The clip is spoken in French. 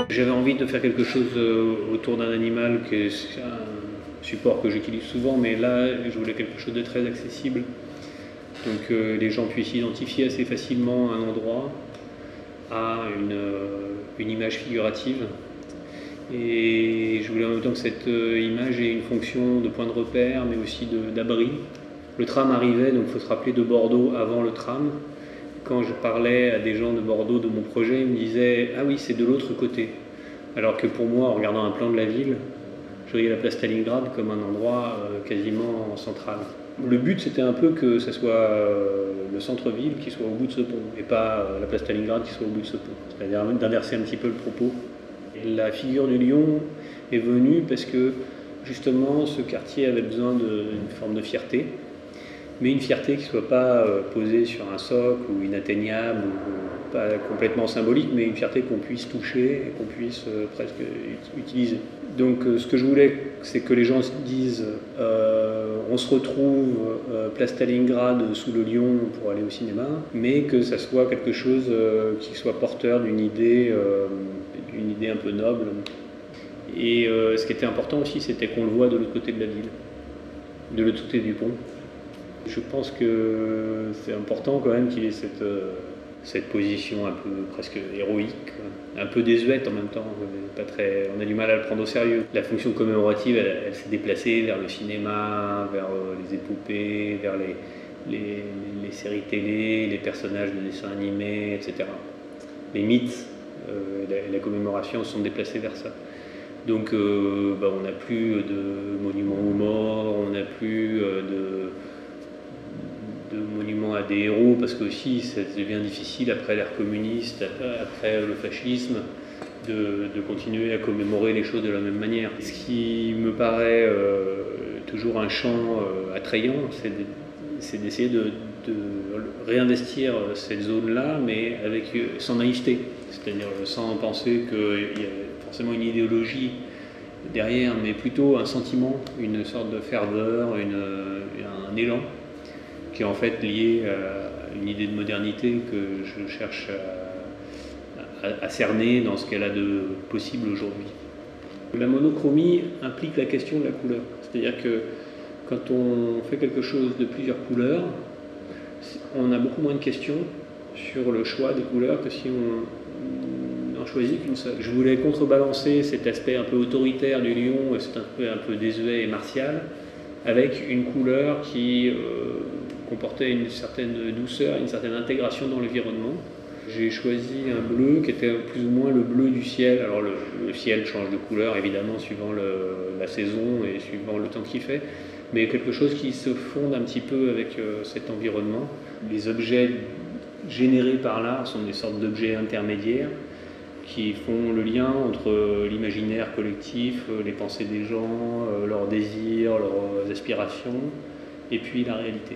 J'avais envie de faire quelque chose autour d'un animal, que c'est un support que j'utilise souvent, mais là je voulais quelque chose de très accessible. Donc les gens puissent identifier assez facilement un endroit à une image figurative. Et je voulais en même temps que cette image ait une fonction de point de repère, mais aussi d'abri. Le tram arrivait, donc il faut se rappeler de Bordeaux avant le tram. Quand je parlais à des gens de Bordeaux de mon projet, ils me disaient « Ah oui, c'est de l'autre côté ». Alors que pour moi, en regardant un plan de la ville, je voyais la place Stalingrad comme un endroit quasiment central. Le but, c'était un peu que ce soit le centre-ville qui soit au bout de ce pont, et pas la place Stalingrad qui soit au bout de ce pont. C'est-à-dire d'inverser un petit peu le propos. Et la figure du lion est venue parce que, justement, ce quartier avait besoin d'une forme de fierté, mais une fierté qui ne soit pas posée sur un socle ou inatteignable, ou pas complètement symbolique, mais une fierté qu'on puisse toucher et qu'on puisse presque utiliser. Donc ce que je voulais, c'est que les gens se disent on se retrouve place Stalingrad sous le lion pour aller au cinéma, mais que ça soit quelque chose qui soit porteur d'une idée un peu noble. Et ce qui était important aussi, c'était qu'on le voit de l'autre côté de la ville, de l'autre côté du pont. Je pense que c'est important quand même qu'il ait cette position un peu presque héroïque, un peu désuète en même temps. On a du mal à le prendre au sérieux. La fonction commémorative, elle s'est déplacée vers le cinéma, vers les épopées, vers les séries télé, les personnages de dessins animés, etc. Les mythes et la commémoration sont déplacés vers ça. Donc on n'a plus de monuments aux morts, on n'a plus de monuments à des héros, parce que aussi ça devient difficile après l'ère communiste, après le fascisme, de continuer à commémorer les choses de la même manière. Ce qui me paraît toujours un champ attrayant, c'est d'essayer de réinvestir cette zone-là, mais sans naïveté, c'est-à-dire sans penser qu'il y a forcément une idéologie derrière, mais plutôt un sentiment, une sorte de ferveur, un élan, qui est en fait lié à une idée de modernité que je cherche à cerner dans ce qu'elle a de possible aujourd'hui. La monochromie implique la question de la couleur. C'est-à-dire que quand on fait quelque chose de plusieurs couleurs, on a beaucoup moins de questions sur le choix des couleurs que si on n'en choisit qu'une seule. Je voulais contrebalancer cet aspect un peu autoritaire du lion, cet aspect un peu désuet et martial, avec une couleur qui comportait une certaine douceur, une certaine intégration dans l'environnement. J'ai choisi un bleu qui était plus ou moins le bleu du ciel. Alors le ciel change de couleur évidemment suivant la saison et suivant le temps qu'il fait, mais quelque chose qui se fonde un petit peu avec cet environnement. Les objets générés par l'art sont des sortes d'objets intermédiaires qui font le lien entre l'imaginaire collectif, les pensées des gens, leurs désirs, leurs aspirations, et puis la réalité.